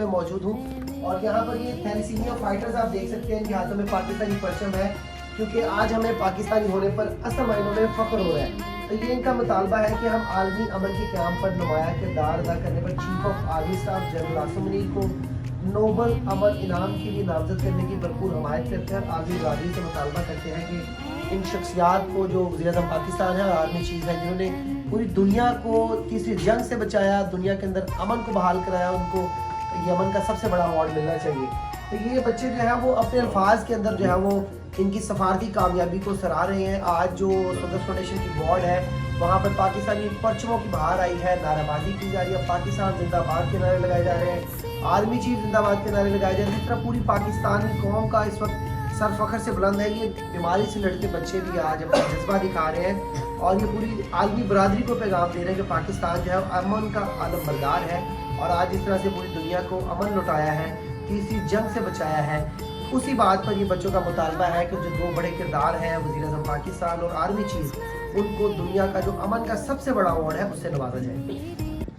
मौजूद हूँ और यहाँ पर ये थैलेसीमिया फाइटर्स आप देख सकते हैं, इनके हाथों में पाकिस्तानी परचम है, क्योंकि आज हमें पाकिस्तानी होने पर असल मायनों में फ़ख्र हो रहा है। तो ये इनका मुतालबा है कि हम आलमी अमन के क़याम पर नुमाया किरदार अदा करने पर chief of army staff general Asim Munir को नोबल अमन इनाम के लिए नामजद करने की भरपूर हमायत करते हैं। आर्मी बरादरी से मुतालबा करते हैं कि इन शख्सियात को, जो वज़ीर-ए-आज़म पाकिस्तान है और आर्मी चीफ है, जिन्होंने पूरी दुनिया को तीसरी जंग से बचाया, दुनिया के अंदर अमन को बहाल कराया, उनको ये अमन का सबसे बड़ा अवार्ड मिलना चाहिए। तो ये बच्चे जो है वो अपने अल्फाज के अंदर जो है वो इनकी सफारती कामयाबी को सराह रहे हैं। आज जो सदर फाउंडेशन की बोर्ड है वहाँ पर पाकिस्तानी परचमों की बहार आई है, नाराबाजी की जा रही है, पाकिस्तान जिंदाबाद के नारे लगाए जा रहे हैं, आर्मी चीफ जिंदाबाद के नारे लगाए जा रहे हैं। इस तरह पूरी पाकिस्तानी कौम का इस वक्त सर फखर से बुलंद है। ये बीमारी से लड़ते बच्चे भी आज अपना जज्बा दिखा रहे हैं और ये पूरी आलमी बरादरी को पैगाम दे रहे हैं कि पाकिस्तान जो है अमन का आलम बरदार है और आज इस तरह से पूरी दुनिया को अमन लौटाया है, तीसरी जंग से बचाया है। उसी बात पर ये बच्चों का मुतालबा है कि जो दो बड़े किरदार हैं, वज़ीर-ए-आज़म पाकिस्तान और आर्मी चीफ, उनको दुनिया का जो अमन का सबसे बड़ा अवार्ड है उससे नवाजा जाए।